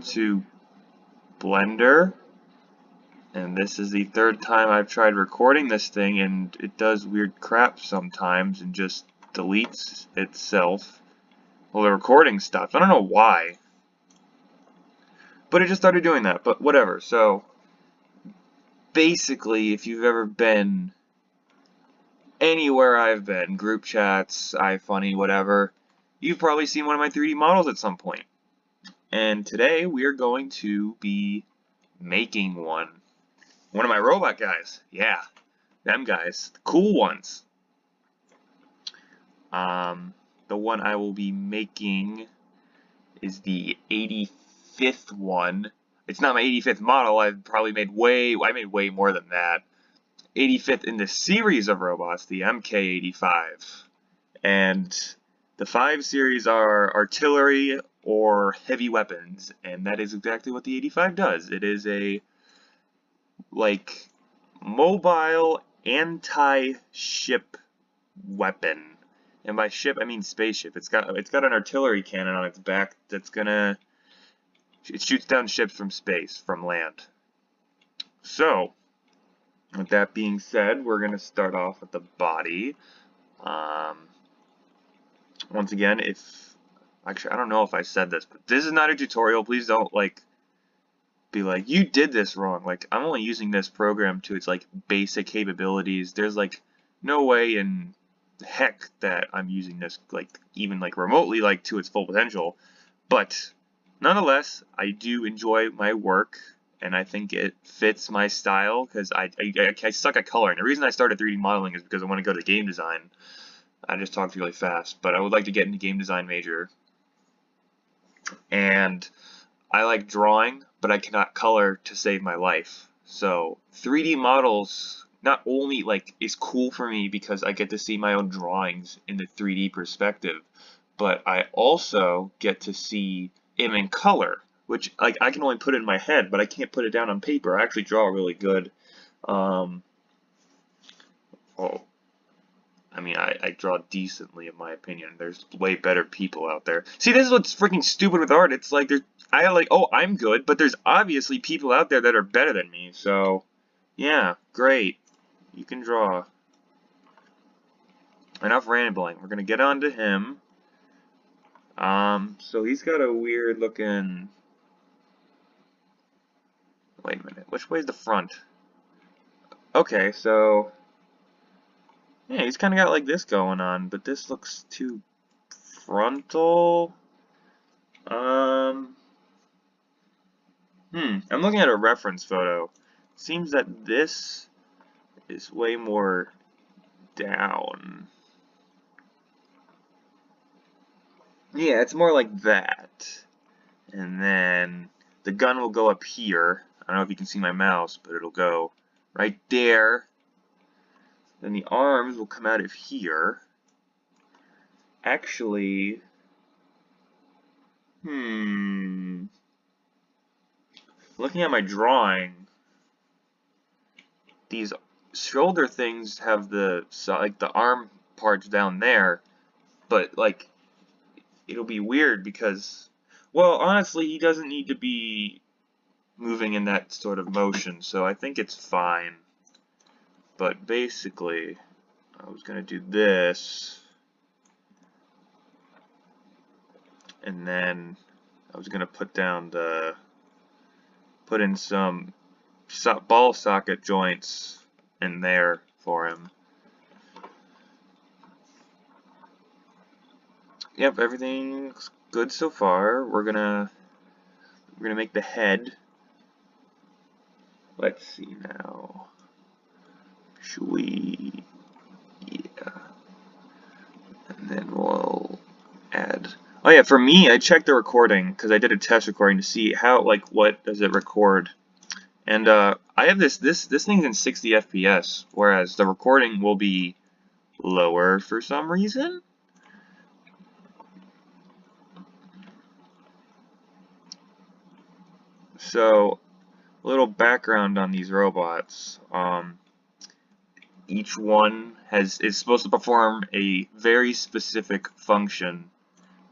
Welcome to Blender, and this is the third time I've tried recording this thing, and it does weird crap sometimes and just deletes itself. Well, the recording stops. I don't know why, but it just started doing that, but whatever. So basically, if you've ever been anywhere I've been, group chats, iFunny, whatever, you've probably seen one of my 3D models at some point. And today we are going to be making one of my robot guys. Yeah, them guys, the cool ones. The one I will be making is the 85th one. It's not my 85th model. I made way more than that. 85th in the series of robots, the MK85. And the 5 series are artillery or heavy weapons, and that is exactly what the 85 does. It is a mobile anti-ship weapon, and by ship I mean spaceship. It's got an artillery cannon on its back it shoots down ships from space, from land. So with that being said, we're gonna start off with the body. Once again, actually I don't know if I said this, but this is not a tutorial. Please don't be like, you did this wrong. I'm only using this program to its basic capabilities. There's no way in heck that I'm using this even remotely to its full potential. But nonetheless, I do enjoy my work, and I think it fits my style because I suck at coloring. The reason I started 3D modeling is because I want to go to game design. I just talked really fast, but I would like to get into game design major. And I like drawing, but I cannot color to save my life. So 3D models not only is cool for me because I get to see my own drawings in the 3D perspective, but I also get to see them in color, which I can only put it in my head, but I can't put it down on paper. I actually draw really good. I draw decently, in my opinion. There's way better people out there. See, this is what's freaking stupid with art. It's oh, I'm good, but there's obviously people out there that are better than me. So, yeah, great. You can draw. Enough rambling. We're gonna get on to him. So he's got a weird looking... Wait a minute. Which way's the front? Okay, so... yeah, he's kind of got this going on, but this looks too frontal. I'm looking at a reference photo. Seems that this is way more down. Yeah, it's more like that. And then the gun will go up here. I don't know if you can see my mouse, but it'll go right there. Then the arms will come out of here. Actually, looking at my drawing, these shoulder things have the arm parts down there, but it'll be weird because, well, honestly, he doesn't need to be moving in that sort of motion, so I think it's fine. But basically, I was gonna do this, and then I was gonna put in some ball socket joints in there for him. Yep, everything's good so far. We're gonna make the head. Let's see now. Should we? Yeah. And then we'll add. Oh yeah, for me, I checked the recording because I did a test recording to see how what does it record. And I have this thing's in 60 FPS, whereas the recording will be lower for some reason. So, a little background on these robots. Each one is supposed to perform a very specific function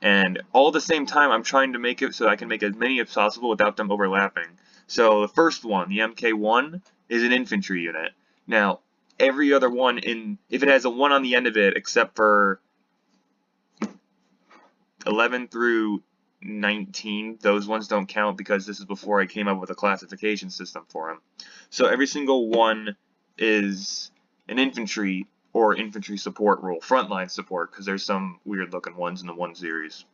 And all at the same time, I'm trying to make it so I can make as many as possible without them overlapping. So the first one, the MK1, is an infantry unit. Now, every other one if it has a 1 on the end of it, except for 11 through 19, those ones don't count because this is before I came up with a classification system for them. So every single one is an infantry or infantry support role, frontline support, because there's some weird looking ones in the 1 series.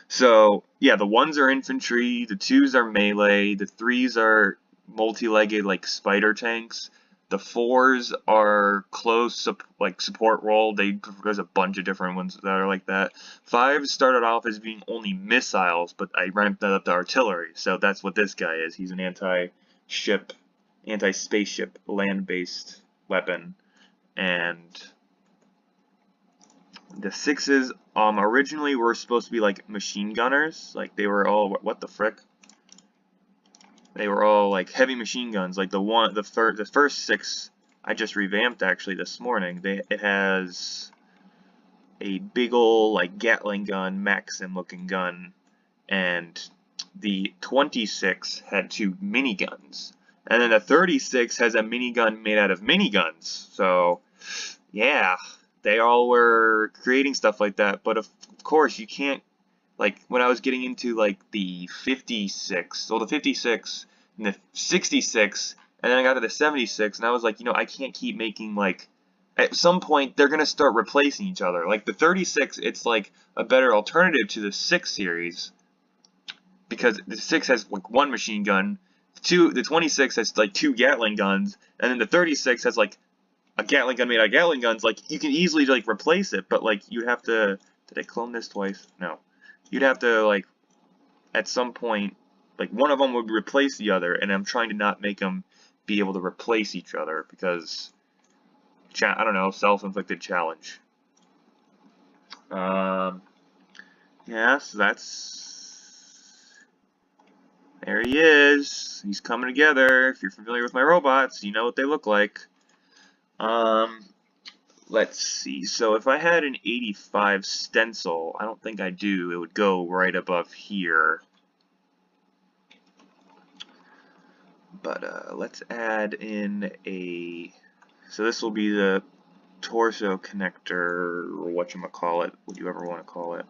So yeah, the 1s are infantry, the 2s are melee, the 3s are multi-legged like spider tanks, the 4s are close support role. There's a bunch of different ones that are like that. 5s started off as being only missiles, but I ramped that up to artillery. So that's what this guy is. He's an anti-spaceship, land-based weapon. And the 6s originally were supposed to be like machine gunners. Like they were all what the frick? They were all like heavy machine guns. Like the first 6 I just revamped actually this morning. It has a big ol' like Gatling gun, Maxim looking gun, and the 26 had 2 miniguns. And then the 36 has a minigun made out of miniguns. So, yeah, they all were creating stuff like that. But of course, you can't, like, when I was getting into, like, the 56 and the 66, and then I got to the 76, and I was like, you know, I can't keep making, like, at some point, they're going to start replacing each other. Like, the 36, it's, like, a better alternative to the 6 series, because the 6 has, like, 1 machine gun, the 26 has like 2 Gatling guns, and then the 36 has like a Gatling gun made out of Gatling guns. Like you can easily like replace it, but like you'd have to. Did I clone this twice? No. You'd have to like at some point like one of them would replace the other, and I'm trying to not make them be able to replace each other because I don't know, self-inflicted challenge. Yeah, so that's. There he is. He's coming together. If you're familiar with my robots, you know what they look like. Let's see. So if I had an 85 stencil, I don't think I do. It would go right above here. But let's add in a. So this will be the torso connector, or whatchamacallit, what you ever want to call it.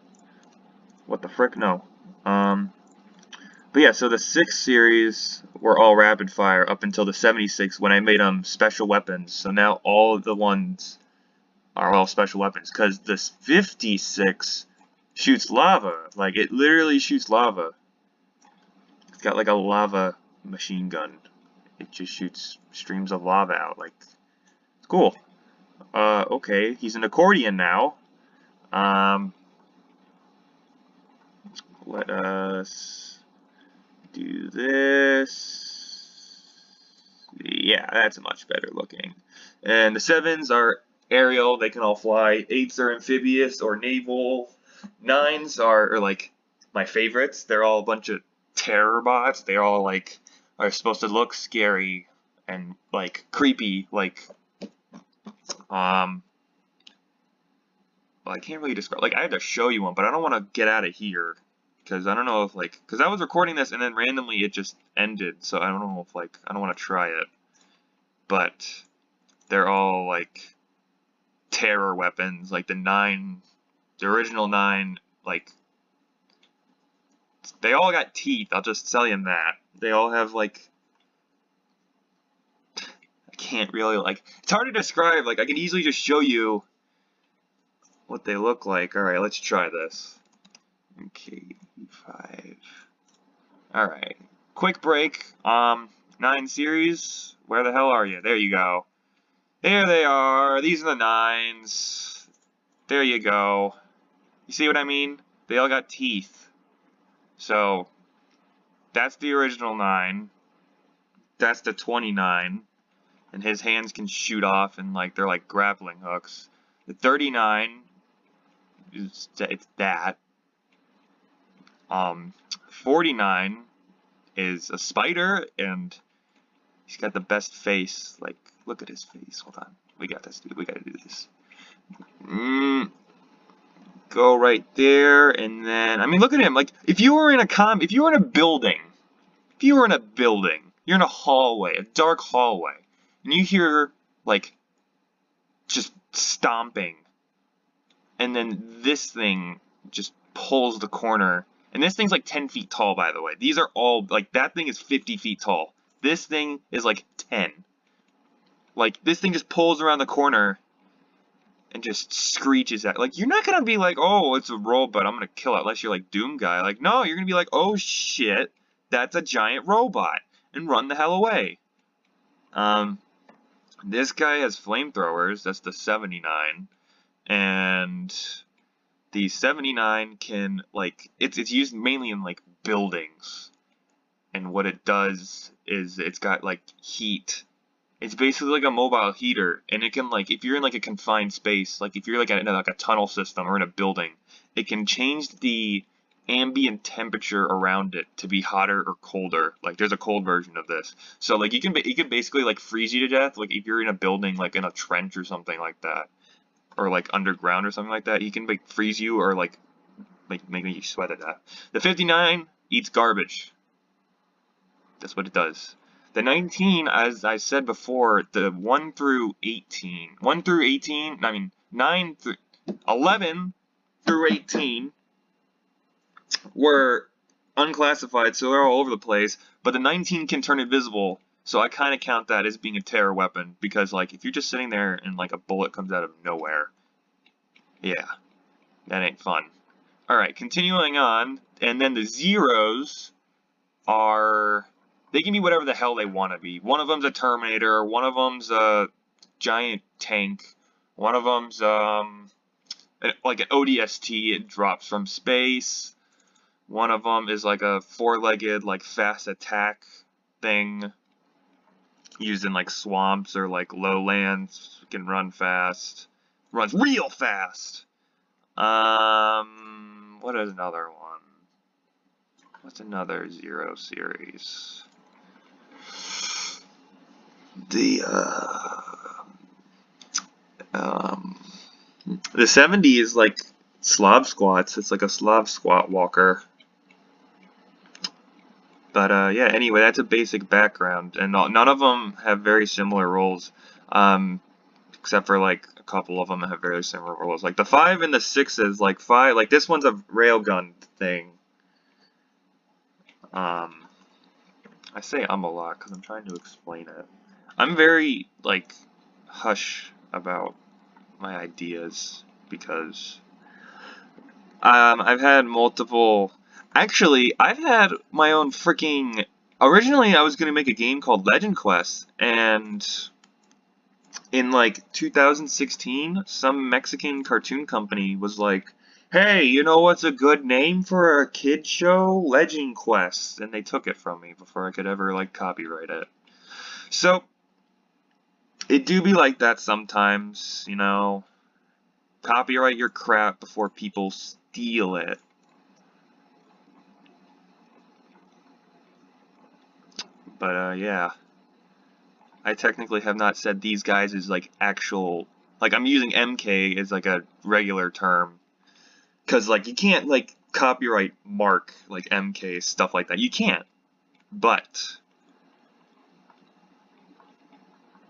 What the frick? No. But yeah, so the 6 series were all rapid fire up until the 76 when I made them special weapons. So now all of the ones are all special weapons because this 56 shoots lava. Like it literally shoots lava. It's got like a lava machine gun. It just shoots streams of lava out. Like it's cool. Okay, he's an accordion now. Let us do this. Yeah, that's much better looking. And the 7s are aerial, they can all fly. 8s are amphibious or naval. 9s are like my favorites. They're all a bunch of terror bots. They all like are supposed to look scary and like creepy, like well, I can't really describe, like I had to show you one, but I don't want to get out of here. Because I don't know if, like, because I was recording this and then randomly it just ended, so I don't know if, like, I don't want to try it. But they're all, like, terror weapons, like the original 9, like, they all got teeth, I'll just tell you that. They all have, like, I can't really, like, it's hard to describe, like, I can easily just show you what they look like. Alright, let's try this. Okay, 5. Alright. Quick break. 9 series. Where the hell are you? There you go. There they are. These are the 9s. There you go. You see what I mean? They all got teeth. So, that's the original 9. That's the 29. And his hands can shoot off and like they're like grappling hooks. The 39 it's that. 49 is a spider, and he's got the best face. Like, look at his face. Hold on. We got this, dude. We gotta do this. go right there, and then, I mean, look at him. Like, if you were in a building, you're in a hallway, a dark hallway, and you hear, like, just stomping, and then this thing just pulls the corner, and this thing's like 10 feet tall, by the way. These are all, like, that thing is 50 feet tall. This thing is like 10. Like, this thing just pulls around the corner and just screeches at, like, you're not gonna be like, oh, it's a robot, I'm gonna kill it, unless you're like Doom Guy. Like, no, you're gonna be like, oh shit, that's a giant robot, and run the hell away. This guy has flamethrowers, that's the 79, and the 79 can, like, it's used mainly in, like, buildings, and what it does is it's got, like, heat. It's basically like a mobile heater, and it can, like, if you're in, like, a confined space, like, if you're, like, in like a tunnel system or in a building, it can change the ambient temperature around it to be hotter or colder. Like, there's a cold version of this. So, like, you can basically, like, freeze you to death, like, if you're in a building, like, in a trench or something like that, or, like, underground or something like that, he can, like, freeze you or, like make you sweat to death. The 59 eats garbage. That's what it does. The 19, as I said before, the 1 through 18, 11 through 18 were unclassified, so they're all over the place, but the 19 can turn invisible, so I kind of count that as being a terror weapon, because, like, if you're just sitting there and, like, a bullet comes out of nowhere, yeah, that ain't fun. Alright, continuing on, and then the zeros are, they can be whatever the hell they want to be. One of them's a Terminator, one of them's a giant tank, one of them's, like an ODST, it drops from space. One of them is like a four-legged, like, fast attack thing used in, like, swamps or, like, lowlands. It can run fast. Runs real fast. What is another one? What's another Zero series? The 70 is like Slav squats. It's like a Slav squat walker. But yeah, anyway, that's a basic background, and none of them have very similar roles, except for, like, a couple of them have very similar roles. Like the 5 and the 6s, like 5, like this one's a railgun thing. I say a lot because I'm trying to explain it. I'm very, like, hush about my ideas because I've had multiple. Actually, I've had my own freaking. Originally, I was gonna make a game called Legend Quest, and in, like, 2016, some Mexican cartoon company was like, "Hey, you know what's a good name for a kid show? Legend Quest," and they took it from me before I could ever, like, copyright it. So it do be like that sometimes, you know. Copyright your crap before people steal it. But, yeah. I technically have not said these guys as, like, actual... Like, I'm using MK as, like, a regular term. Because, like, you can't, like, copyright mark, like, MK, stuff like that. You can't. But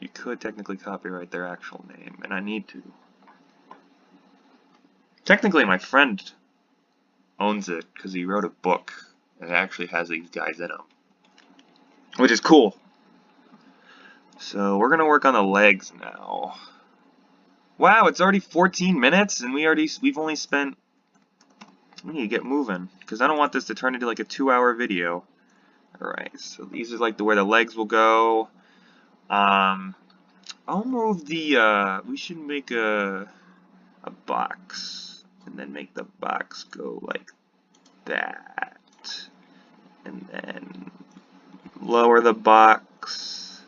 you could technically copyright their actual name, and I need to. Technically, my friend owns it, because he wrote a book that actually has these guys in them. Which is cool. So we're gonna work on the legs now. Wow, it's already 14 minutes, and we've only spent. We need to get moving, because I don't want this to turn into like a 2-hour video. All right, so these are like where the legs will go. I'll move the. We should make a box, and then make the box go like that, and then lower the box.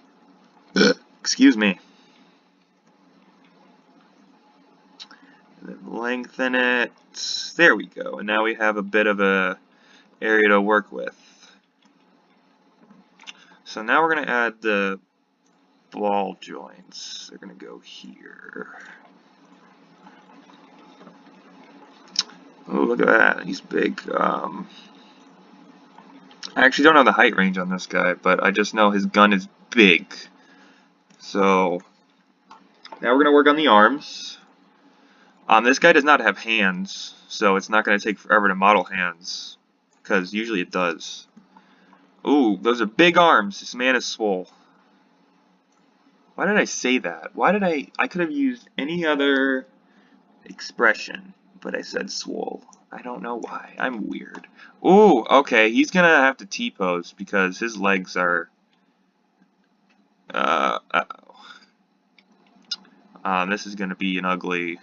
Excuse me. And then lengthen it. There we go. And now we have a bit of a area to work with. So now we're going to add the ball joints. They're going to go here. Oh, look at that. He's big. I actually don't know the height range on this guy, but I just know his gun is big. So, now we're going to work on the arms. This guy does not have hands, so it's not going to take forever to model hands, because usually it does. Ooh, those are big arms. This man is swole. Why did I say that? Why did I could have used any other expression, but I said swole. I don't know why. I'm weird. Ooh, okay, he's gonna have to T-pose because his legs are, this is gonna be an ugly,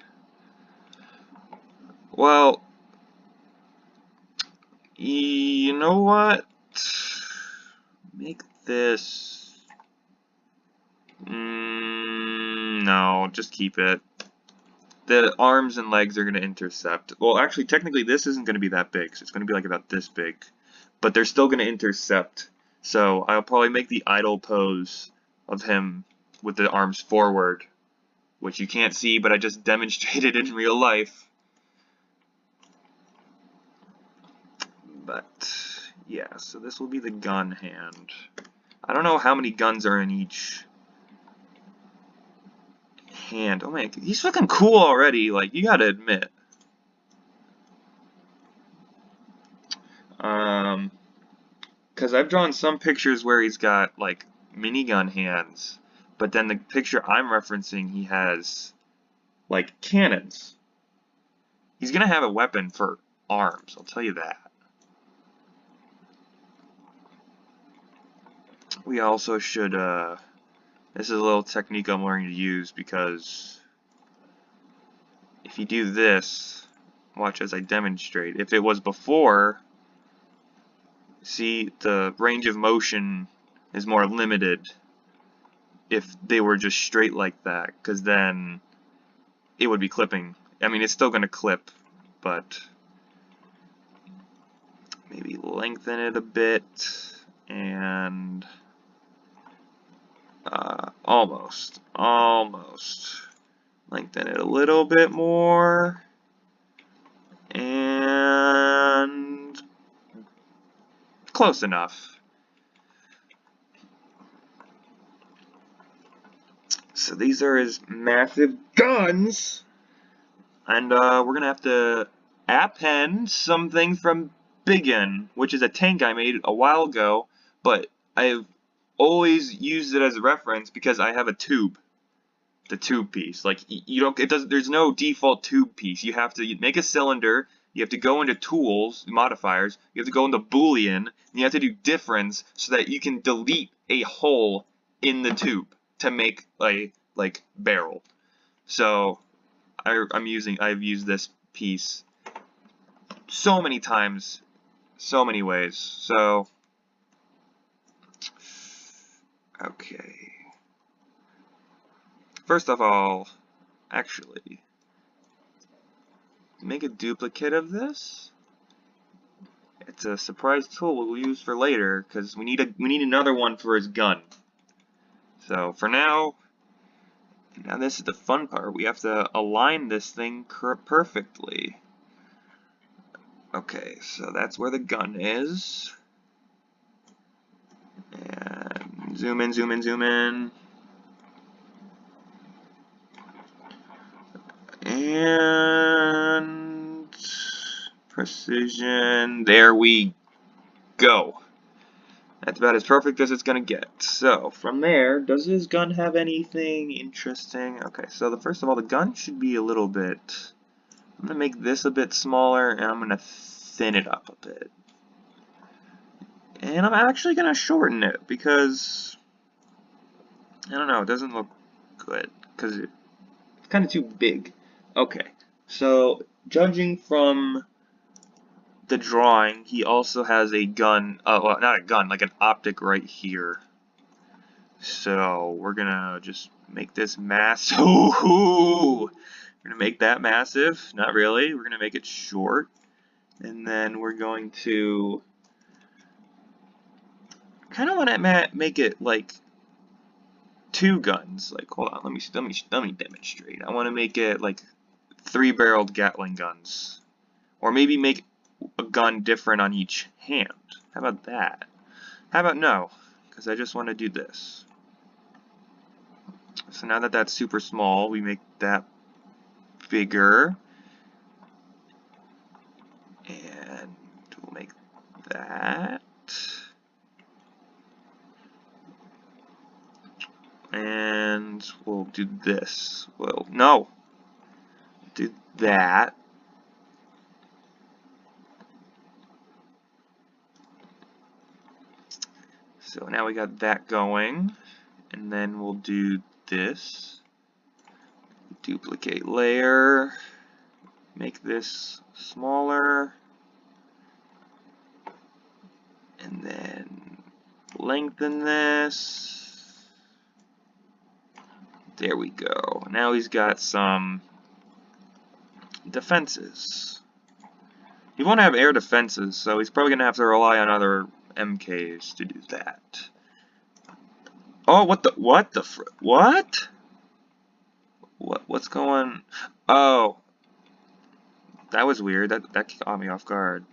well, you know what? Make this, no, just keep it. The arms and legs are going to intercept. Well, actually, technically, this isn't going to be that big, so it's going to be like about this big. But they're still going to intercept. So I'll probably make the idle pose of him with the arms forward, which you can't see, but I just demonstrated in real life. But, yeah, so this will be the gun hand. I don't know how many guns are in each hand. Oh man, he's fucking cool already, like, you gotta admit. Because I've drawn some pictures where he's got, like, minigun hands, but then the picture I'm referencing, he has, like, cannons. He's gonna have a weapon for arms, I'll tell you that. We also should, this is a little technique I'm learning to use, because if you do this, watch as I demonstrate. If it was before, see, the range of motion is more limited if they were just straight like that, because then it would be clipping. I mean, it's still going to clip, but maybe lengthen it a bit, and almost lengthen it a little bit more, and close enough. So these are his massive guns, and we're gonna have to append something from Biggin, which is a tank I made a while ago, but I've always used it as a reference because I have a tube, the tube piece. Like, you don't, there's no default tube piece. You have to make a cylinder. You have to go into tools, modifiers. You have to go into Boolean, and you have to do difference so that you can delete a hole in the tube to make a barrel. So I've used this piece so many times, so many ways. So okay. First of all, actually, make a duplicate of this. It's a surprise tool we'll use for later because we need another one for his gun. So for now this is the fun part. We have to align this thing perfectly. Okay, so that's where the gun is. And zoom in, zoom in, zoom in. And precision. There we go. That's about as perfect as it's gonna get. So from there, does his gun have anything interesting? Okay, so first of all, the gun should be a little bit. I'm gonna make this a bit smaller, and I'm gonna thin it up a bit. And I'm actually gonna shorten it because I don't know, it doesn't look good because it's kind of too big. Okay, so judging from the drawing, he also has a gun, well, not a gun, like an optic right here. So we're gonna just make this massive. We're gonna make that massive. Not really. We're gonna make it short, and then we're going to kind of want to make it like two guns. Like, hold on, let me demonstrate. I want to make it like 3-barreled Gatling guns. Or maybe make a gun different on each hand. How about that? How about no? Because I just want to do this. So now that that's super small, we make that bigger. And we'll make that. And we'll do this. Well, no. Do that. So now we got that going. And then we'll do this. Duplicate layer. Make this smaller. And then lengthen this. There we go. Now he's got some defenses. He won't have air defenses, so he's probably going to have to rely on other MKs to do that. Oh, what's going? Oh, that was weird. That caught me off guard.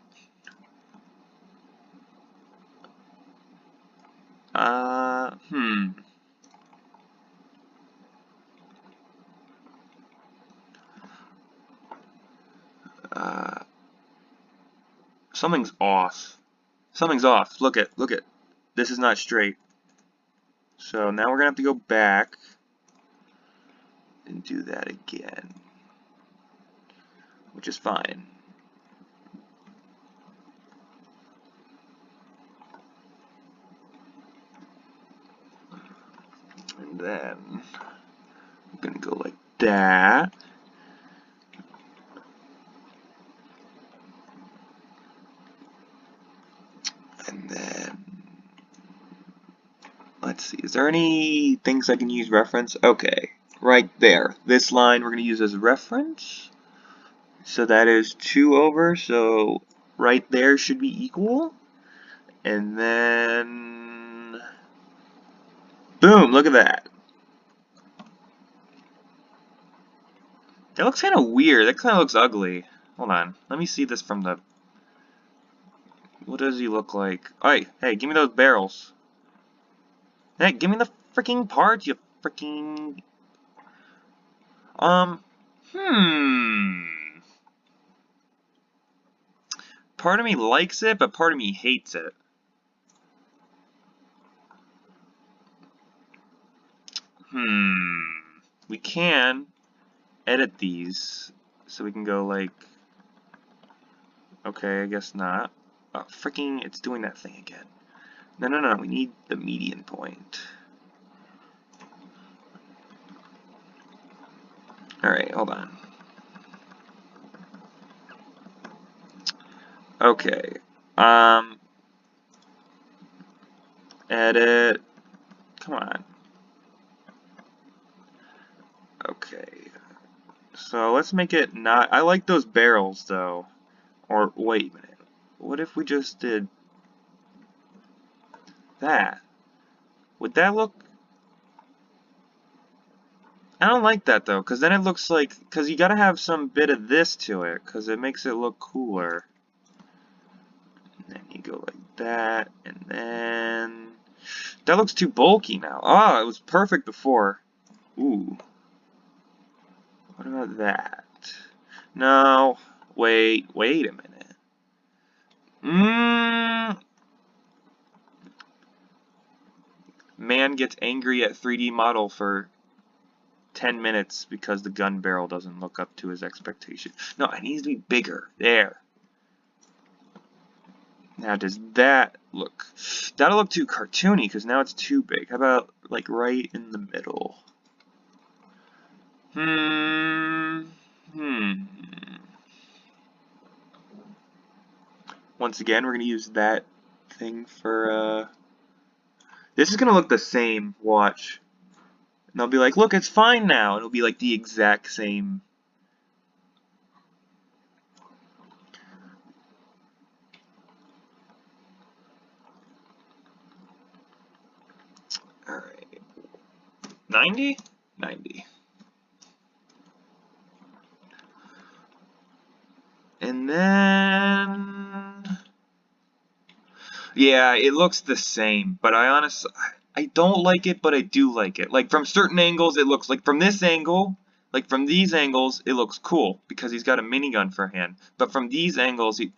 Something's off. Something's off. Look it. This is not straight. So now we're gonna have to go back and do that again, which is fine. And then I'm gonna go like that. And then let's see, is there any things I can use reference? Okay, right there. This line we're gonna use as reference. So that is 2 over, so right there should be equal. And then boom, look at that. That looks kind of weird. That kind of looks ugly. Hold on. Let me see this from the... What does he look like? Hey, give me those barrels. Hey, give me the freaking parts, you freaking... Part of me likes it, but part of me hates it. We can edit these, so we can go like... Okay, I guess not. Oh, freaking, it's doing that thing again. No, we need the median point. Alright, hold on. Okay. Edit. Come on. Okay. So let's make it not... I like those barrels, though. Or, wait a minute. What if we just did that? Would that look... I don't like that, though, because then it looks like... Because you gotta have some bit of this to it, because it makes it look cooler. And then you go like that, and then... That looks too bulky now. Ah, it was perfect before. Ooh. What about that? No. Wait a minute. Man gets angry at 3D model for 10 minutes because the gun barrel doesn't look up to his expectation. No, it needs to be bigger. There. Now, does that look... That'll look too cartoony because now it's too big. How about, like, right in the middle? Once again, we're going to use that thing for, This is going to look the same, watch. And they'll be like, look, it's fine now. It'll be like the exact same. Alright. 90? 90. And then, yeah, it looks the same, but I don't like it, but I do like it. Like, from certain angles, it looks like from this angle, like from these angles, it looks cool because he's got a minigun for hand. But from these angles, you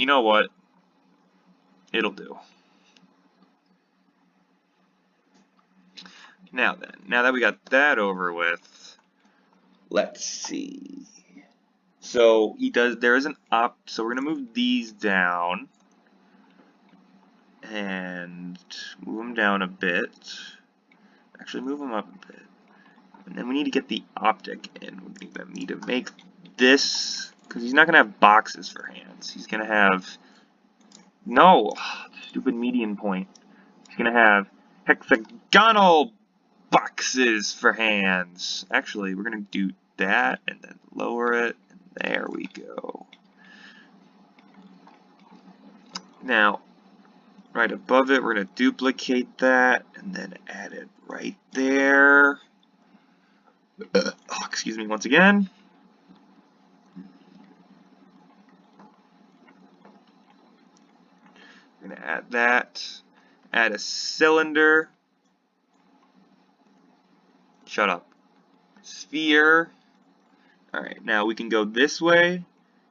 know what? It'll do. Now then, now that we got that over with, let's see. So there is an so we're gonna move these down and move them down a bit. Actually, move them up a bit. And then we need to get the optic in. We need to make this, because he's not gonna have boxes for hands. He's gonna have, no, stupid median point. He's gonna have hexagonal boxes for hands. Actually, we're gonna do that and then lower it, and there we go. Now, right above it, we're gonna duplicate that and then add it right there. Oh, excuse me once again. We're gonna add that. Add a cylinder. Shut up. Sphere. Alright, now we can go this way.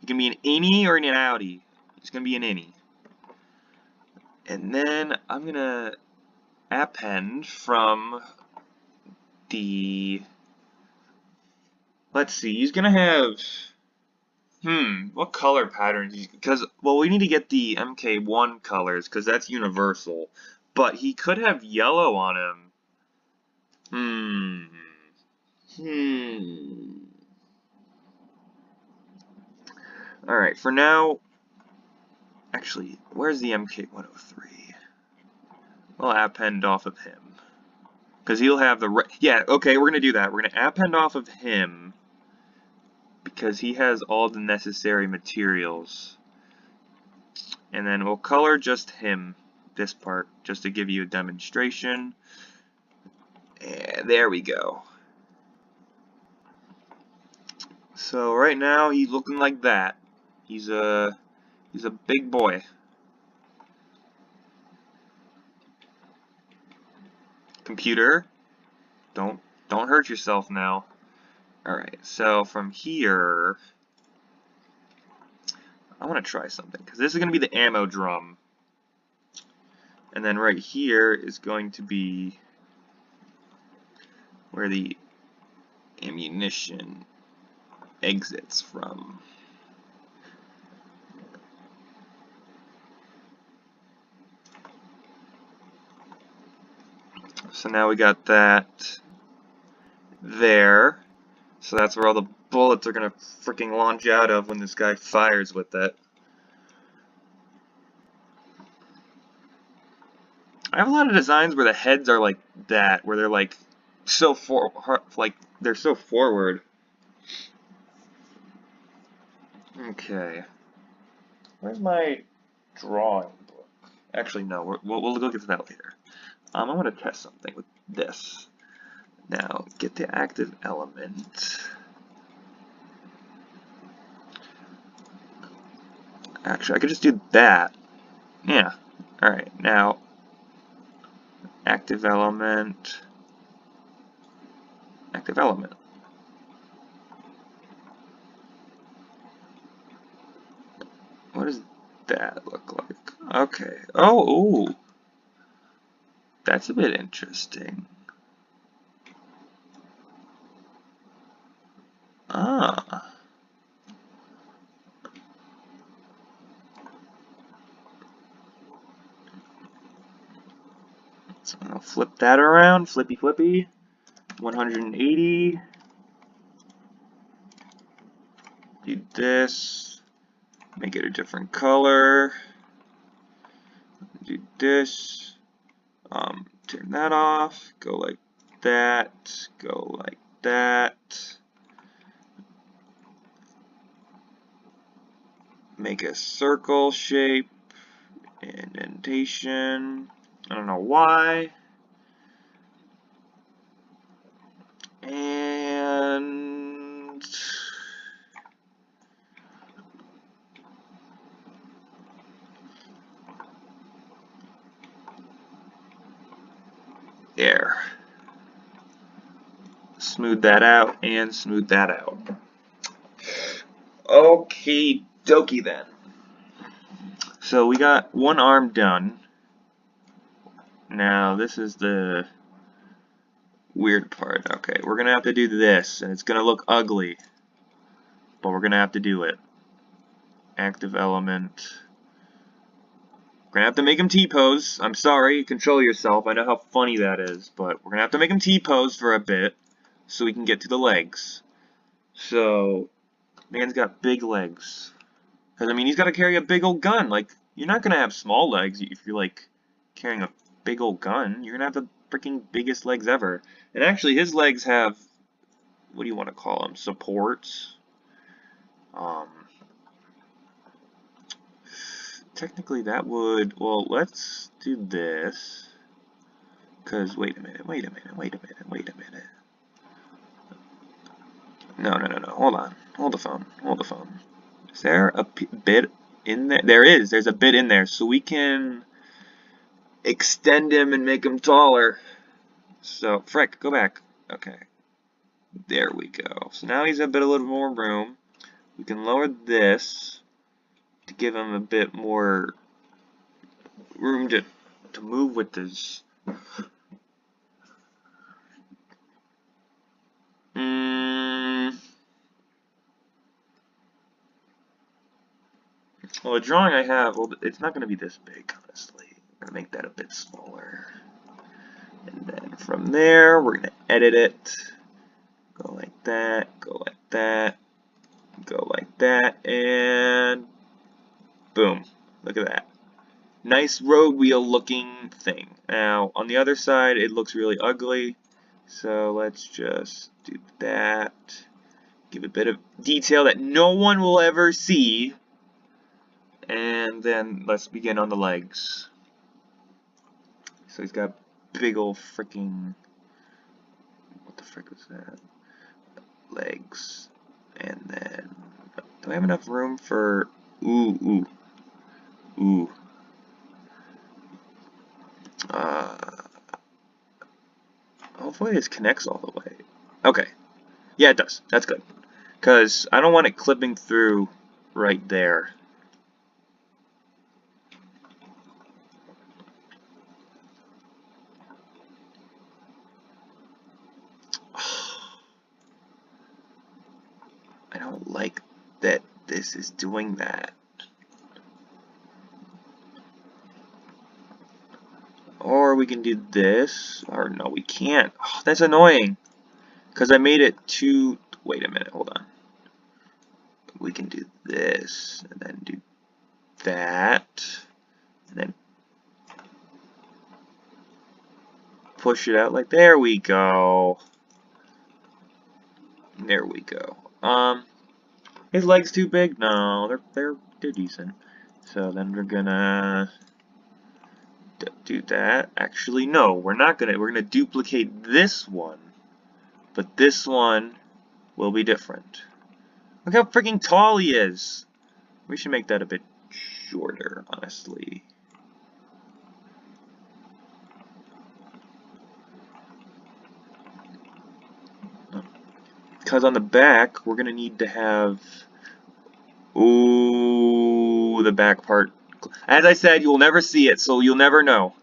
It can be an innie or an outie. It's going to be an innie. And then I'm going to append from the... Let's see, he's going to have... what color patterns? Because, well, we need to get the MK1 colors, because that's universal. But he could have yellow on him. Alright, for now, actually, where's the MK103? We'll append off of him. Because he'll have the, yeah, okay, we're going to do that. We're going to append off of him, because he has all the necessary materials. And then we'll color just him, this part, just to give you a demonstration. And there we go. So right now he's looking like that. He's a big boy. Computer, don't hurt yourself now. Alright, so from here, I want to try something, because this is going to be the ammo drum. And then right here is going to be where the ammunition exits from. So now we got that there. So that's where all the bullets are going to freaking launch out of when this guy fires with it. I have a lot of designs where the heads are like that, where they're like so they're so forward. Okay. Where's my drawing book? Actually, no. We'll look into that later. I want to test something with this. Now, get the active element. Actually, I could just do that. Yeah. Alright, now, active element. Active element. What does that look like? Okay. Oh, ooh. That's a bit interesting. Ah. So I'll flip that around, flippy flippy. 180. Do this. Make it a different color. Do this. Turn that off. Go like that. Go like that. Make a circle shape. Indentation. I don't know why. There. Smooth that out and smooth that out. Okay, dokie then. So we got one arm done. Now this is the weird part. Okay, we're gonna have to do this, and it's gonna look ugly, but we're gonna have to do it. Active element. We're gonna have to make him T-pose. I'm sorry, control yourself. I know how funny that is, but we're gonna have to make him T-pose for a bit so we can get to the legs. So, man's got big legs. Because, I mean, he's got to carry a big old gun. Like, you're not gonna have small legs if you're, like, carrying a big old gun. You're gonna have the freaking biggest legs ever. And actually, his legs have, what do you want to call them? Supports. Technically that would, well, let's do this. Because, wait a minute. No, hold on. Hold the phone. Is there a bit in there? There is. There's a bit in there. So we can extend him and make him taller. So, frick, go back. Okay. There we go. So now he's a little more room. We can lower this to give him a bit more room to move with this. Well, the drawing I have, well, it's not going to be this big, honestly. I'm going to make that a bit smaller. And then from there, we're going to edit it. Go like that, go like that, go like that, and boom. Look at that. Nice road wheel looking thing. Now, on the other side, it looks really ugly. So let's just do that. Give a bit of detail that no one will ever see. And then let's begin on the legs. So he's got big old freaking, what the frick was that? Legs. And then, do I have enough room for, ooh. Hopefully this connects all the way. Okay. Yeah, it does. That's good. Because I don't want it clipping through right there. I don't like that this is doing that. Or we can do this. Or no, we can't. Oh, that's annoying. Because I made it too... Wait a minute, hold on. We can do this, and then do that, and then push it out like, there we go. There we go. His legs too big? No, they're decent. So then we're gonna do that. Actually, no, we're not gonna. We're gonna duplicate this one, but this one will be different. Look how freaking tall he is. We should make that a bit shorter, honestly. Because on the back, we're gonna need to have, ooh, the back part. As I said, you'll never see it, so you'll never know.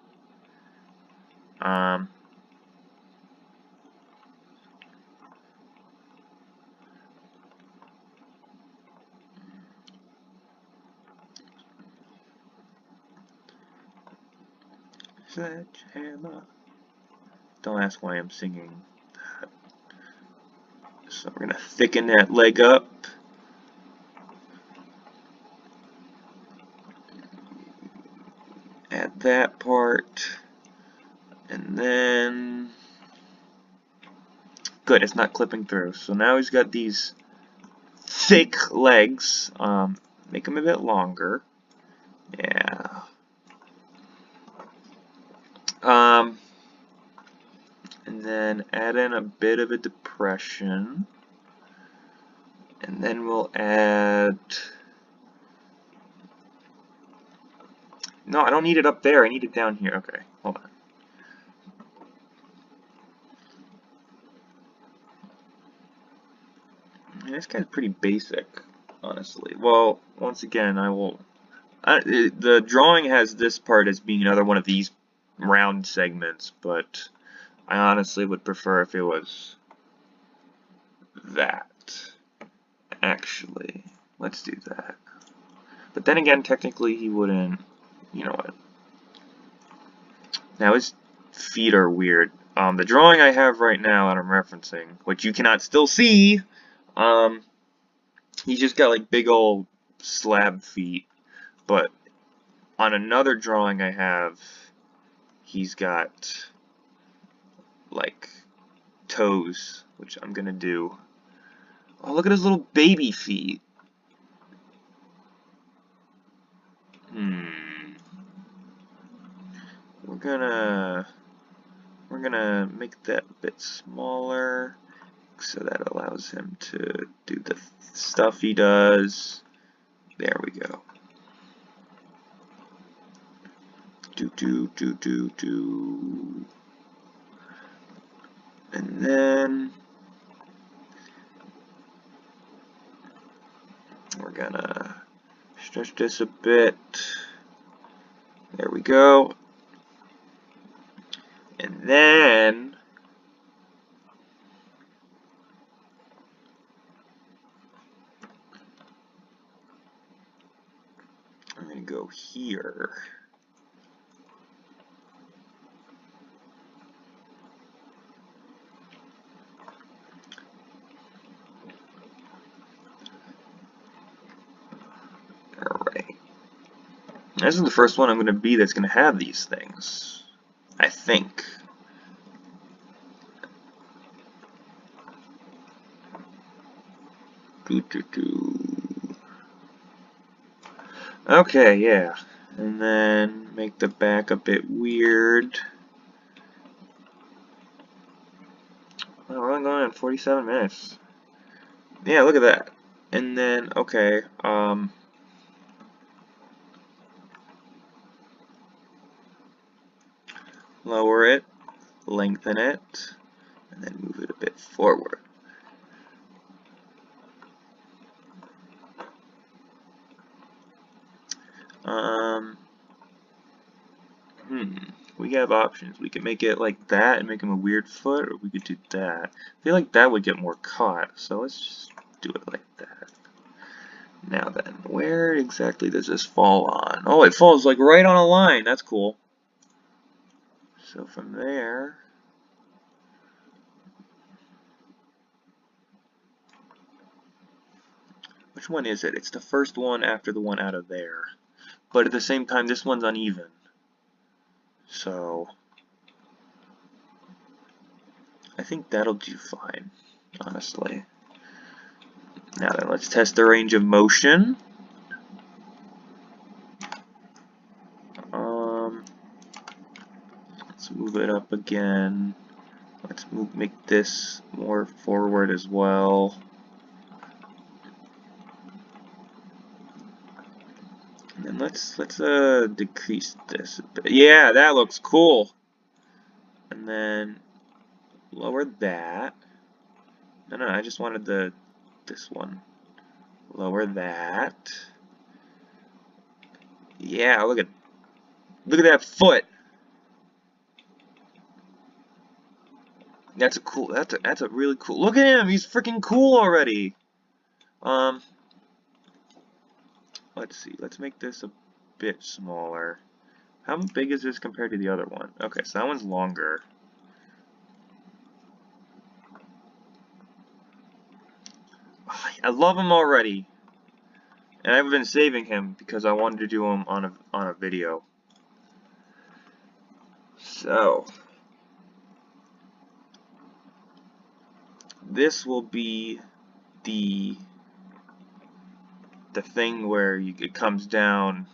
Sledgehammer. Don't ask why I'm singing that. So we're gonna thicken that leg up. Add that part. And then... Good, it's not clipping through. So now he's got these thick legs. Make them a bit longer. Yeah. And then add in a bit of a depression. And then we'll add... No, I don't need it up there. I need it down here. Okay, hold on. This guy's pretty basic, honestly. Well, once again, the drawing has this part as being another one of these round segments, but I honestly would prefer if it was that. Actually, let's do that. But then again, technically he wouldn't, you know what. Now his feet are weird. The drawing I have right now that I'm referencing, which you cannot still see, he's just got like big old slab feet. But on another drawing I have, he's got like toes, which I'm gonna do. Oh, look at his little baby feet. We're gonna make that a bit smaller so that allows him to do the stuff he does. There we go. Do. And then we're gonna stretch this a bit. There we go. And then I'm gonna go here. This is the first one I'm going to be that's going to have these things, I think. Okay, yeah. And then make the back a bit weird. Well, we're only going in 47 minutes. Yeah, look at that. And then, okay, lower it, lengthen it, and then move it a bit forward. We have options. We could make it like that and make him a weird foot, or we could do that. I feel like that would get more caught, so let's just do it like that. Now then, where exactly does this fall on? Oh, it falls like right on a line. That's cool. So from there, which one is it? It's the first one after the one out of there. But at the same time, this one's uneven. So I think that'll do fine, honestly. Now then, let's test the range of motion. Let's move it up again. Let's make this more forward as well. And then let's decrease this a bit. Yeah, that looks cool. And then lower that. No, I just wanted this one. Lower that. Yeah, look at that foot. That's a really cool. Look at him. He's freaking cool already. Let's see. Let's make this a bit smaller. How big is this compared to the other one? Okay, so that one's longer. I love him already. And I've been saving him because I wanted to do him on a video. So this will be the thing where it comes down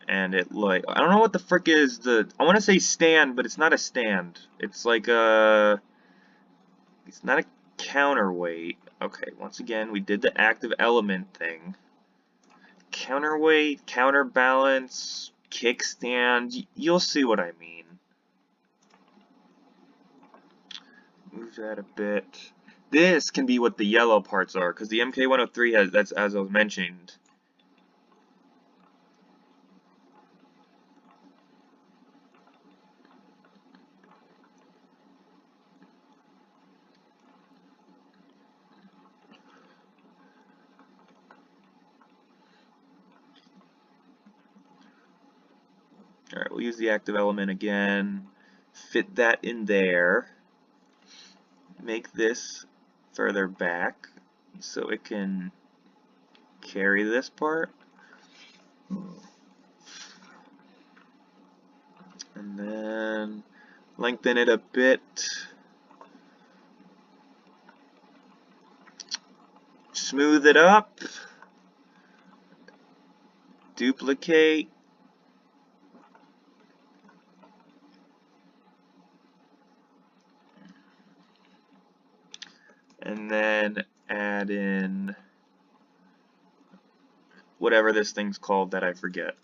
and it like I don't know what the frick is I want to say stand, but it's not a stand. It's like it's not a counterweight. Okay, once again we did the active element thing. Counterweight, counterbalance, kickstand, you'll see what I mean. Move that a bit. this can be what the yellow parts are, because the MK103 has, that's as I was mentioning. Alright, we'll use the active element again. Fit that in there. Make this further back so it can carry this part. And then lengthen it a bit. Smooth it up. Duplicate. And then add in whatever this thing's called that I forget.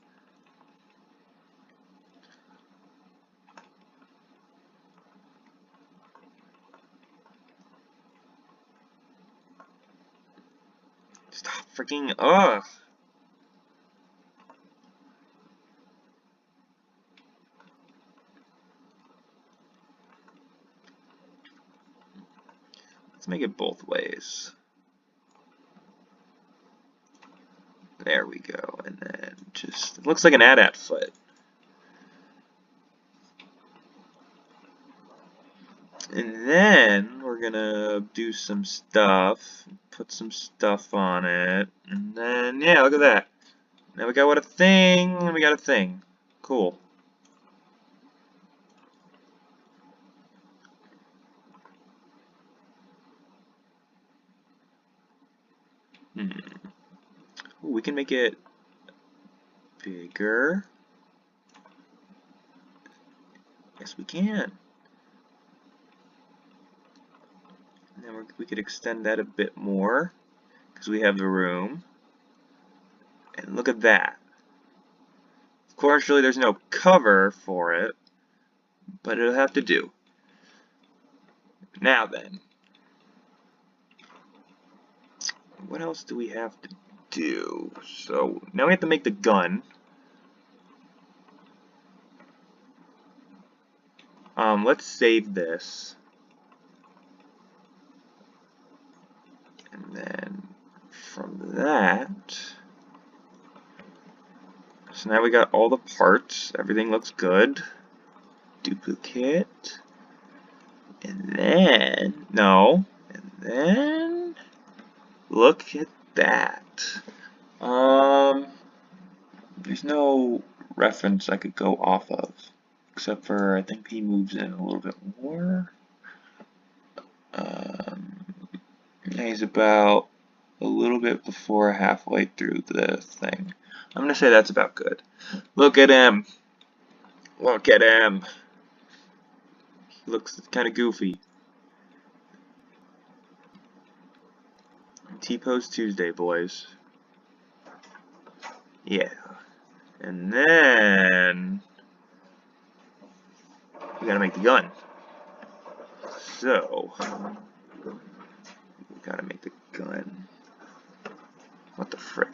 Stop freaking, ugh! Let's make it both ways. There we go, and then just, it looks like an AT-AT foot. And then we're gonna do some stuff, put some stuff on it, and then, yeah, look at that. Now we got what a thing, and we got a thing. Cool. Ooh, we can make it bigger. Yes, we can. And then we could extend that a bit more because we have the room. And look at that. Of course, really, there's no cover for it, but it'll have to do. Now then, what else do we have to do? So now we have to make the gun. Let's save this. And then from that, so now we got all the parts. Everything looks good. Duplicate. And then, no. And then, look at that. There's no reference I could go off of. Except for, I think he moves in a little bit more. He's about a little bit before halfway through the thing. I'm gonna say that's about good. Look at him. Look at him. He looks kind of goofy. T-pose Tuesday, boys. Yeah. And then we gotta make the gun. So we gotta make the gun. What the frick?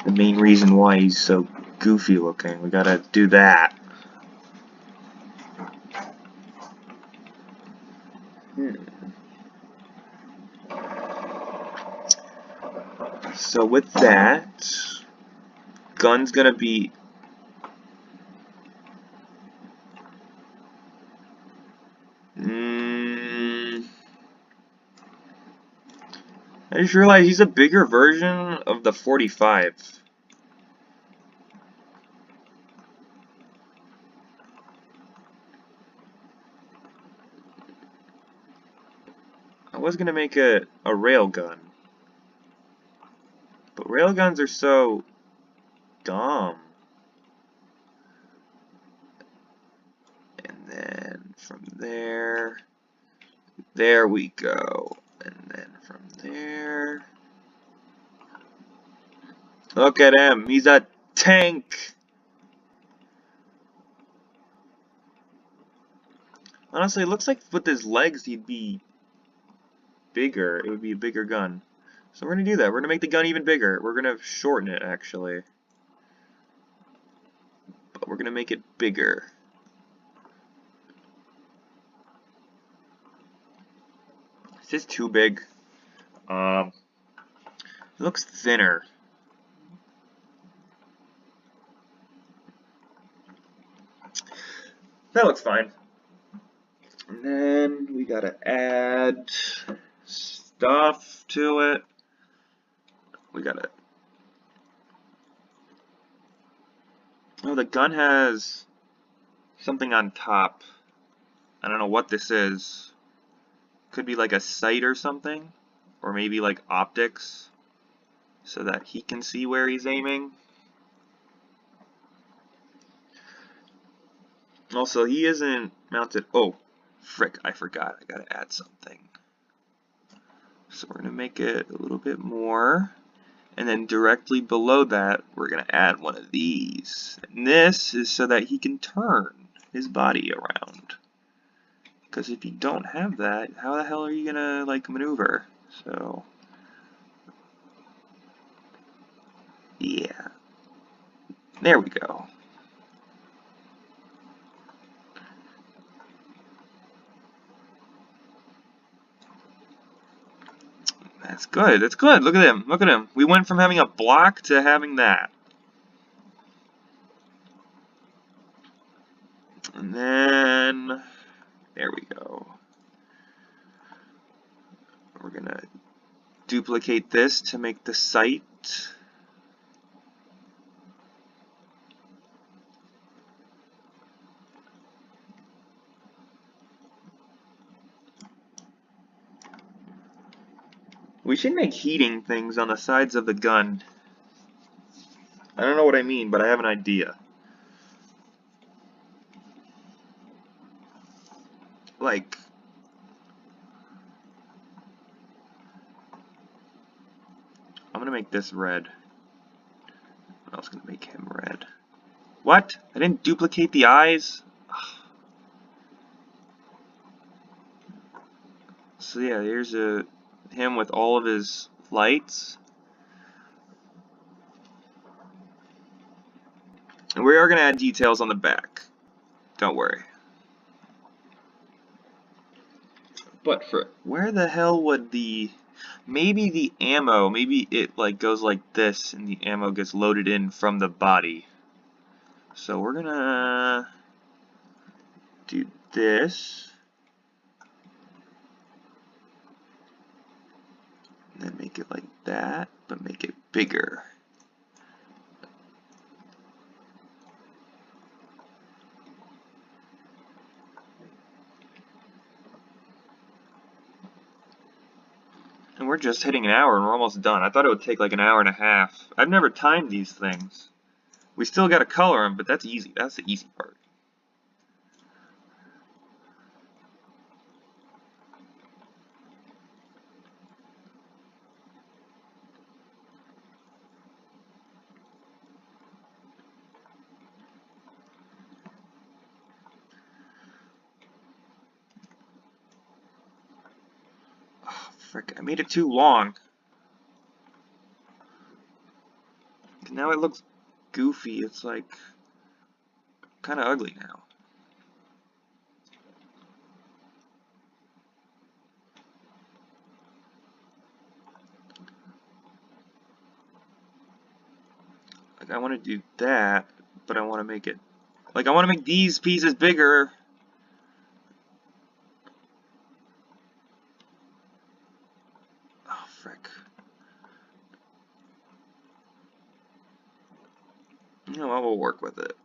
The main reason why he's so goofy looking. We gotta do that. So with that, gun's gonna be I just realized he's a bigger version of the 45. I was gonna make a railgun, but railguns are so dumb. And then from there, there we go. And then from there, look at him, he's a tank. Honestly, it looks like with his legs he'd be bigger. It would be a bigger gun. So we're going to do that. We're going to make the gun even bigger. We're going to shorten it, actually. But we're going to make it bigger. Is this too big? It looks thinner. That looks fine. And then we gotta add stuff to it. We gotta... Oh, the gun has something on top. I don't know what this is. Could be like a sight or something. Or maybe like optics. So that he can see where he's aiming. Also, he isn't mounted... Oh, frick, I forgot. I gotta add something. So we're gonna make it a little bit more. And then directly below that, we're gonna add one of these. And this is so that he can turn his body around. Because if you don't have that, how the hell are you gonna, like, maneuver? So... yeah. There we go. That's good. That's good. Look at him. Look at him. We went from having a block to having that. And then... there we go. We're gonna duplicate this to make the sight. We should make heating things on the sides of the gun. I don't know what I mean, but I have an idea. Like... I'm gonna make this red. I was gonna make him red. What? I didn't duplicate the eyes? So yeah, here's him with all of his lights. And we are gonna add details on the back. Don't worry. But for where the hell would the... maybe the ammo, maybe it like goes like this and the ammo gets loaded in from the body. So we're gonna do this. And then make it like that, but make it bigger. And we're just hitting an hour and we're almost done. I thought it would take like an hour and a half. I've never timed these things. We still gotta color them, but that's easy. That's the easy part. Oh, frick, I made it too long. Now it looks goofy. It's like kind of ugly now. Like I want to do that, but I want to make it like I want to make these pieces bigger. Oh frick. You know what? We'll work with it.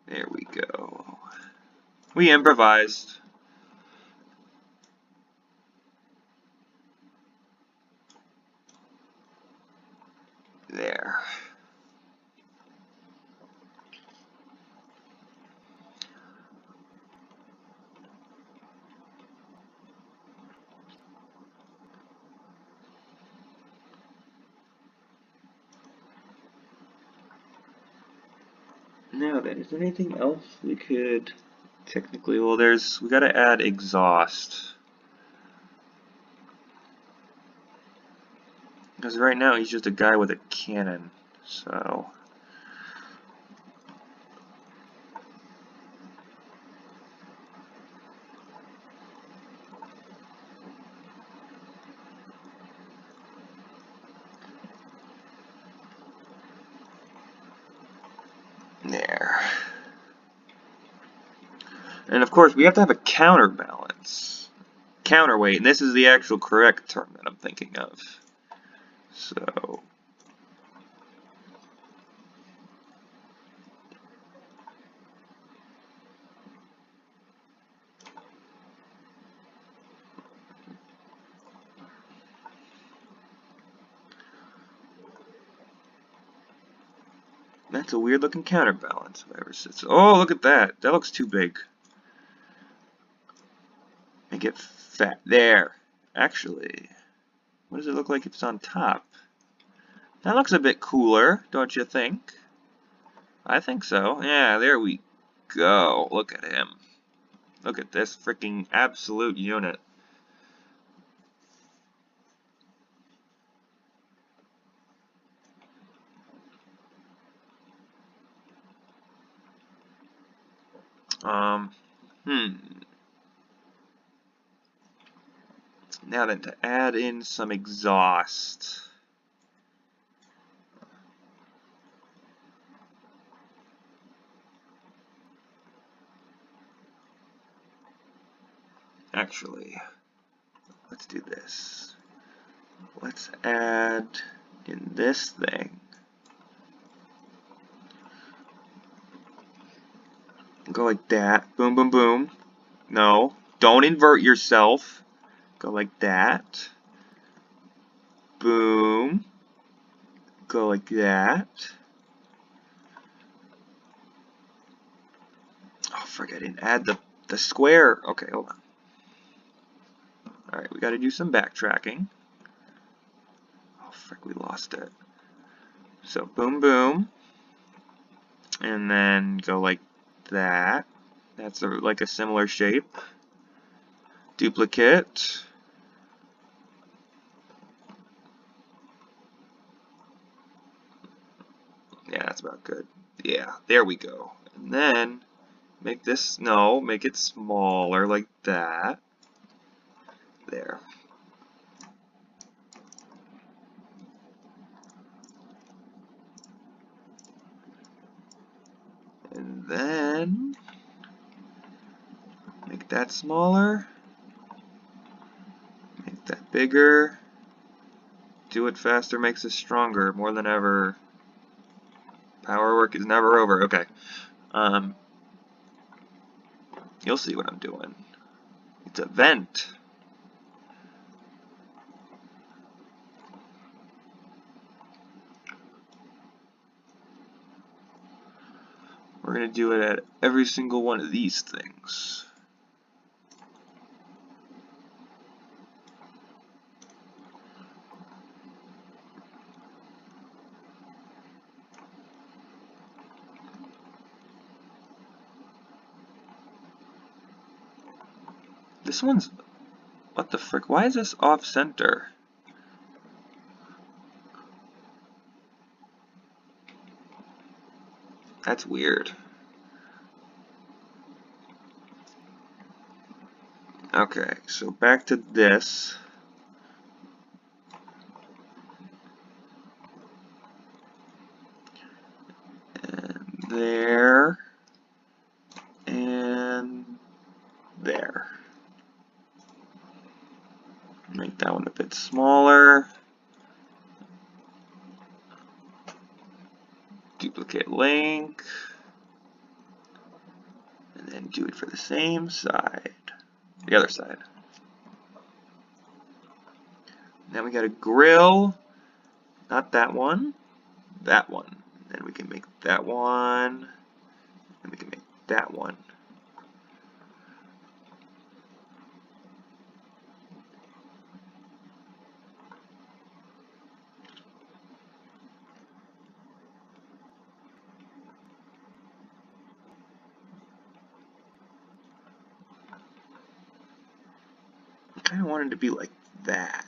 There we go. We improvised. There. Now then, is there anything else we could technically, well, we gotta add exhaust. Because right now he's just a guy with a cannon, so. There. And of course, we have to have a counterbalance. Counterweight, and this is the actual correct term that I'm thinking of. So. That's a weird looking counterbalance. If I ever sits. Oh, look at that. That looks too big. Make it fat. There. Actually, what does it look like if it's on top? That looks a bit cooler, don't you think? I think so. Yeah, there we go. Look at him. Look at this freaking absolute unit. Now then, to add in some exhaust. Actually, let's do this. Let's add in this thing. Go like that. Boom, boom, boom. No, don't invert yourself. Go like that. Boom. Go like that. Oh, frick, I didn't add the square. Okay, hold on. Alright, we gotta do some backtracking. Oh, frick, we lost it. So, boom, boom. And then go like that. That's like a similar shape. Duplicate. Yeah, that's about good. Yeah, there we go. And then make this, no, make it smaller like that. There. And then make that smaller. Make that bigger. Do it faster makes us stronger more than ever. Power work is never over. Okay. You'll see what I'm doing. It's a vent. We're going to do it at every single one of these things. This one's... What the frick? Why is this off center? That's weird. Okay, so back to this. And there. And there. Make that one a bit smaller. Duplicate link. And then do it for the same side, the other side. Now we got a grill, not that one, that one. Then we can make that one, and we can make that one. I kind of want it to be like that.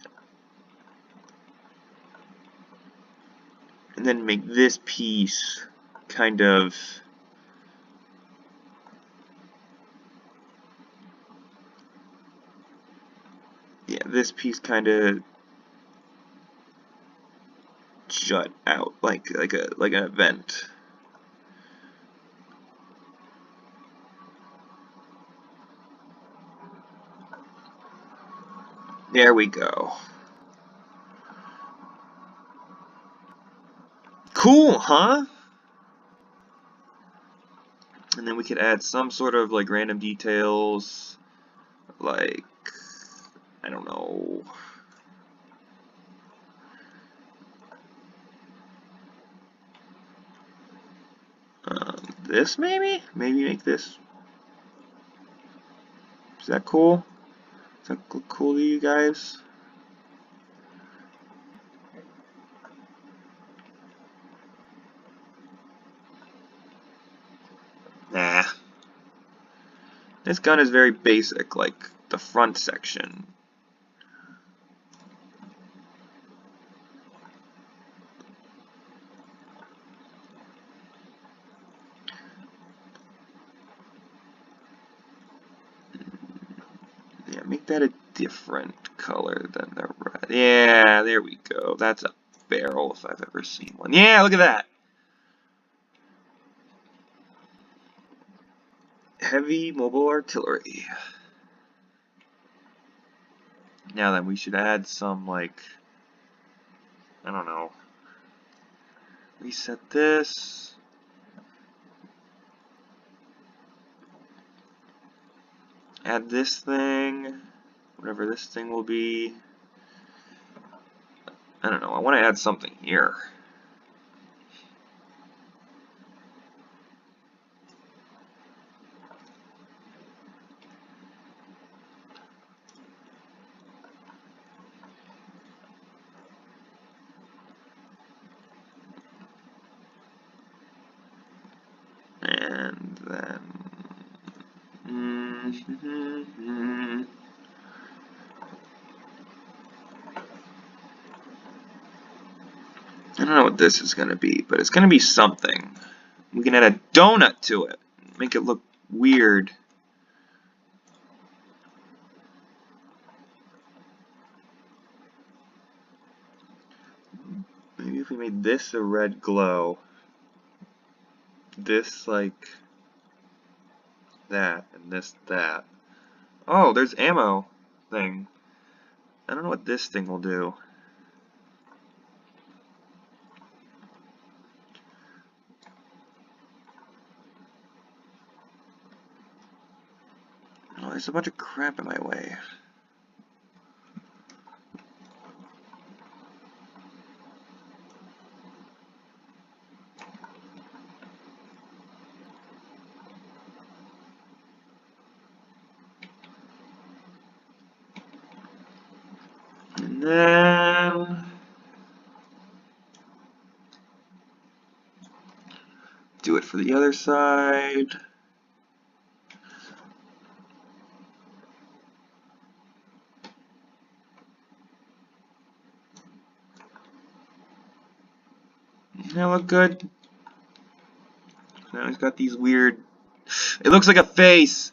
And then make this piece kind of this piece kind of jut out like an event. There we go. Cool, huh? And then we could add some sort of like random details, like, I don't know. This maybe? Maybe make this. Is that cool? Does that look cool to you guys? Nah. This gun is very basic, like the front section. Yeah, make that a different color than the red. Yeah, there we go. That's a barrel if I've ever seen one. Yeah, look at that. Heavy mobile artillery. Now then, we should add some, like, I don't know. Reset this. Add this thing. Whatever this thing will be. I don't know. I want to add something here. And then I don't know what this is going to be, but it's going to be something. We can add a donut to it. Make it look weird. Maybe if we made this a red glow. This like that, and this that. Oh, there's ammo thing. I don't know what this thing will do. Oh, there's a bunch of crap in my way. And then do it for the other side. Now look good. Now he's got these weird. It looks like a face.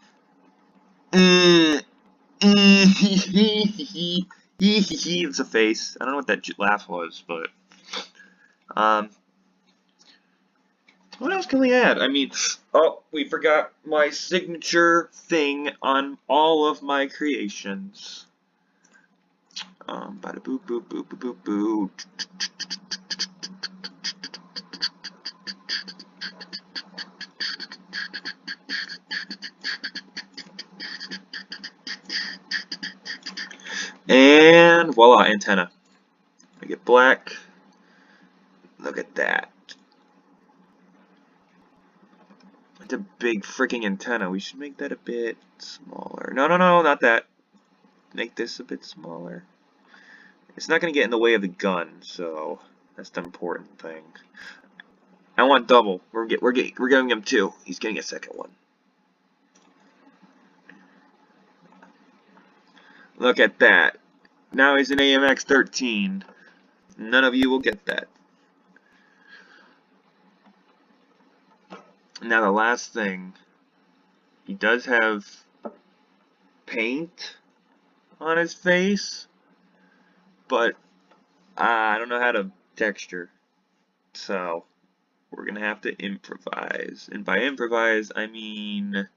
It's a face. I don't know what that laugh was, but what else can we add? I mean, oh, we forgot my signature thing on all of my creations. Bada boop boop boop boop boop boo. Boo. 'Cause And voila, antenna. Make it black. Look at that. It's a big freaking antenna. We should make that a bit smaller. No, no, no, not that. Make this a bit smaller. It's not going to get in the way of the gun, so that's the important thing. I want double. We're giving him 2. He's getting a second one. Look at that. Now he's an AMX 13. None of you will get that. Now the last thing. He does have paint on his face, but I don't know how to texture. So we're going to have to improvise. And by improvise, I mean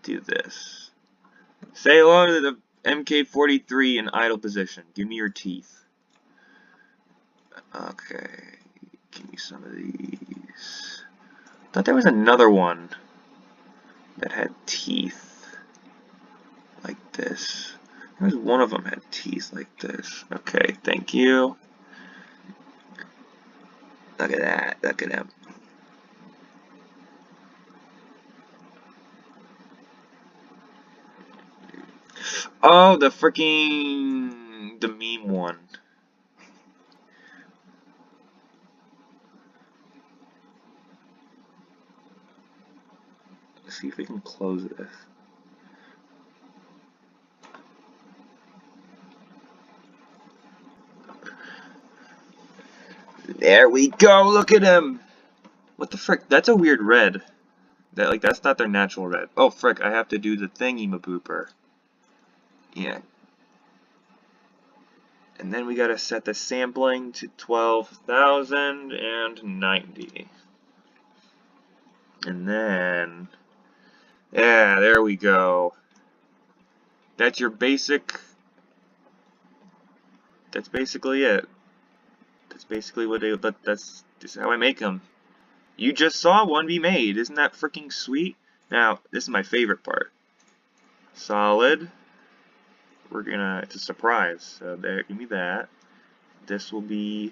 do this. Say hello to the MK43 in idle position. Give me your teeth. Okay, give me some of these. I thought there was another one that had teeth like this. There was one of them had teeth like this. Okay, thank you. Look at that. Look at him. Oh, the meme one. Let's see if we can close this. There we go. Look at him. What the frick? That's a weird red. That's not their natural red. Oh frick! I have to do the thingy-mabooper. Yeah. And then we gotta set the sampling to 12,090. And then, yeah, there we go. That's your basic. That's basically it. That's basically what they. That's just how I make them. You just saw one be made. Isn't that freaking sweet? Now, this is my favorite part. Solid. It's a surprise. So there, give me that. This will be,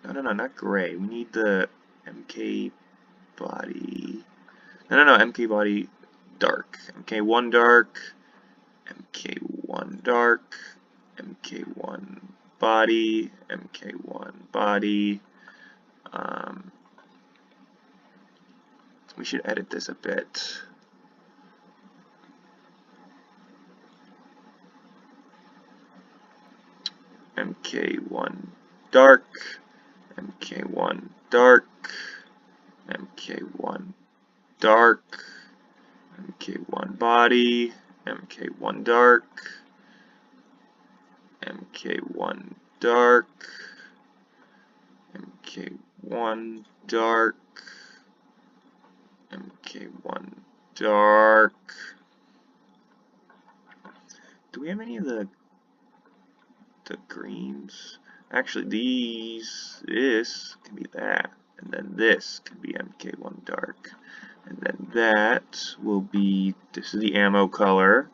no, not gray. We need the MK body. No, MK body dark. MK1 dark. MK1 dark. MK1 body. MK1 body. We should edit this a bit. MK1 dark, MK1 dark, MK1 dark, MK1 body, MK1 dark, MK1 dark, MK1 dark, MK1 dark. Do we have any of the greens? Actually, this can be that, and then this can be MK1 dark, and then that will be, this is the ammo color,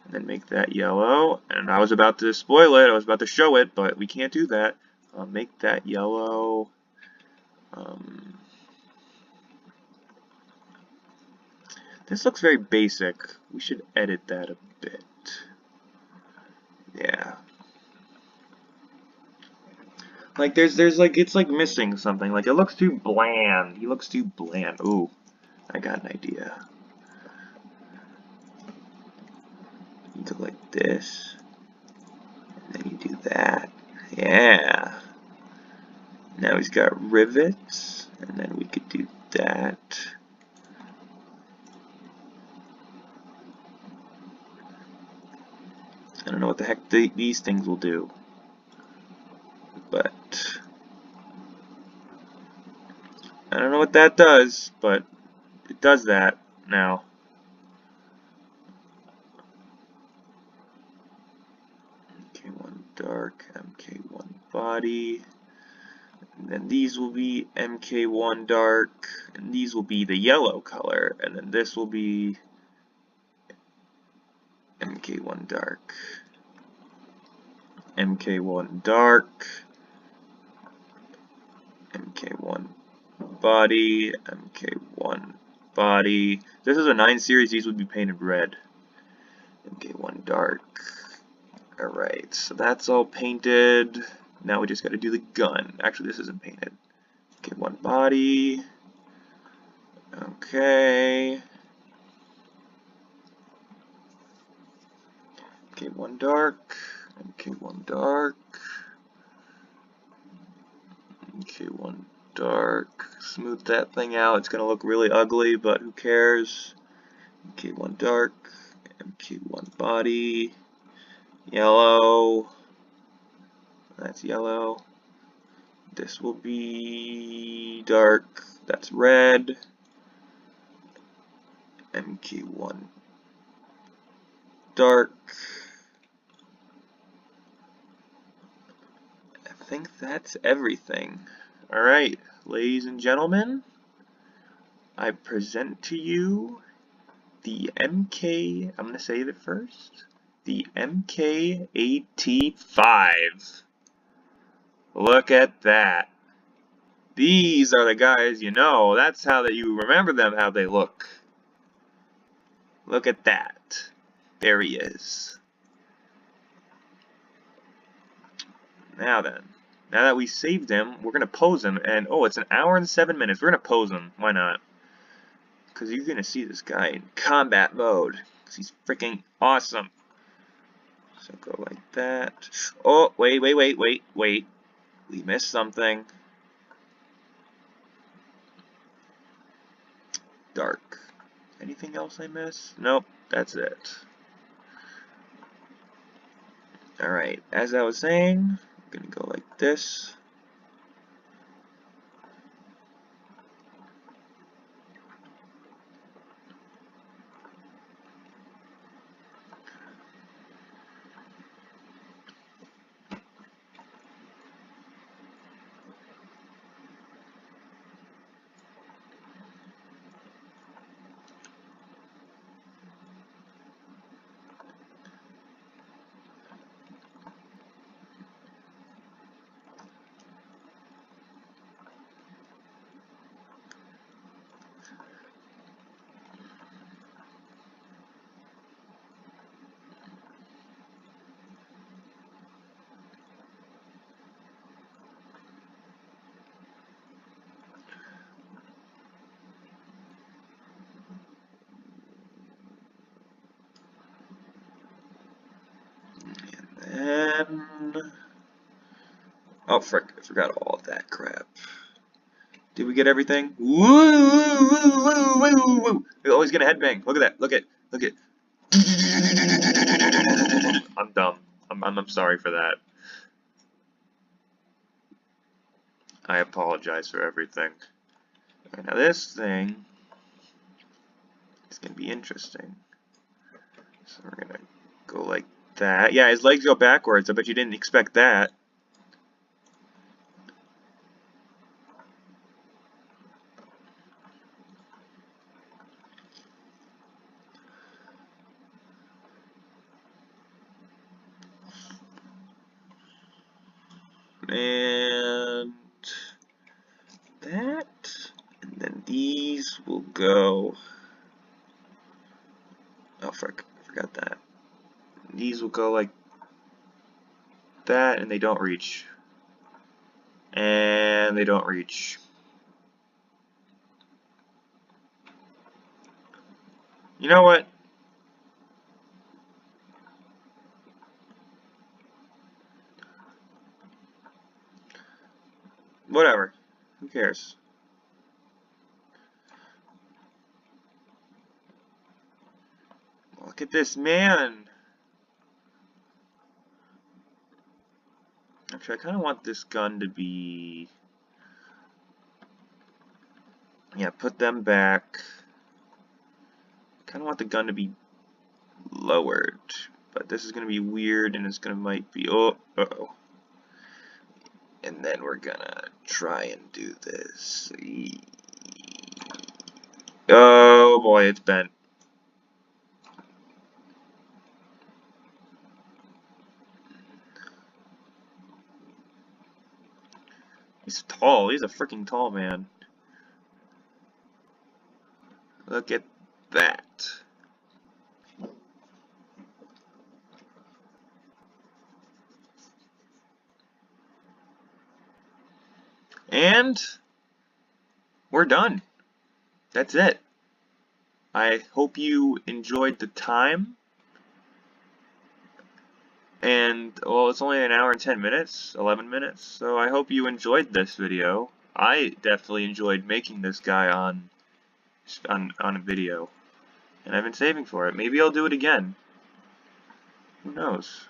and then make that yellow. And I was about to spoil it, I was about to show it, but we can't do that. Make that yellow. This looks very basic. We should edit that a bit. Yeah. Like there's like, it's like missing something. Like it looks too bland. He looks too bland. Ooh, I got an idea. You go like this, and then you do that. Yeah. Now he's got rivets, and then we could do that. I don't know what the heck these things will do, but I don't know what that does, but it does that now. MK1 dark, MK1 body, and then these will be MK1 dark, and these will be the yellow color, and then this will be MK1 dark. MK1 dark, MK1 body, MK1 body. This is a 9 series, these would be painted red. MK1 dark. Alright, so that's all painted. Now we just gotta do the gun. Actually, this isn't painted. MK1 body. Okay. MK1 dark. MK1 dark. MK1 dark. Smooth that thing out. It's gonna look really ugly, but who cares? MK1 dark. MK1 body. Yellow. That's yellow. This will be dark. That's red. MK1 dark. I think that's everything. Alright, ladies and gentlemen, I present to you the MK, I'm going to save it first, the MK85. Look at that. These are the guys you know. That's how that you remember them, how they look. Look at that. There he is. Now then, now that we saved him, we're going to pose him, and oh, it's an hour and 7 minutes. We're going to pose him. Why not? Because you're going to see this guy in combat mode. Because he's freaking awesome. So go like that. Oh, wait. We missed something. Dark. Anything else I miss? Nope, that's it. Alright, as I was saying, I'm going to go like this. And oh frick, I forgot all of that crap. Did we get everything? Woo, woo, woo, woo, woo, woo. We always get a headbang. Look at that. Look at. I'm dumb. I'm sorry for that. I apologize for everything. Right, now this thing is gonna be interesting. So we're gonna go like that. Yeah, his legs go backwards. I bet you didn't expect that. And that, and then these will go. Oh frick, I forgot that. These will go like that, and they don't reach. And they don't reach. You know what? Whatever. Who cares? Look at this man. Actually, I kind of want this gun to be... Yeah, put them back. Kind of want the gun to be lowered. But this is going to be weird, and it's going to might be... Oh, uh-oh. And then we're gonna try and do this. Oh boy, it's bent. He's tall. He's a freaking tall man. Look at that. And we're done. That's it. I hope you enjoyed the time. And, well, it's only an hour and 10 minutes, 11 minutes, so I hope you enjoyed this video. I definitely enjoyed making this guy on a video, and I've been saving for it. Maybe I'll do it again. Who knows?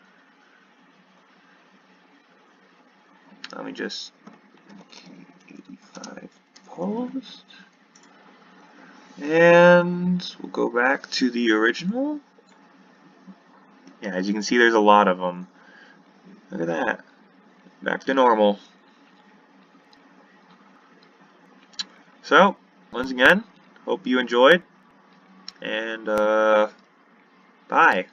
Let me just 85 post, and we'll go back to the original. Yeah, as you can see, there's a lot of them. Look at that. Back to normal. So, once again, hope you enjoyed, and bye.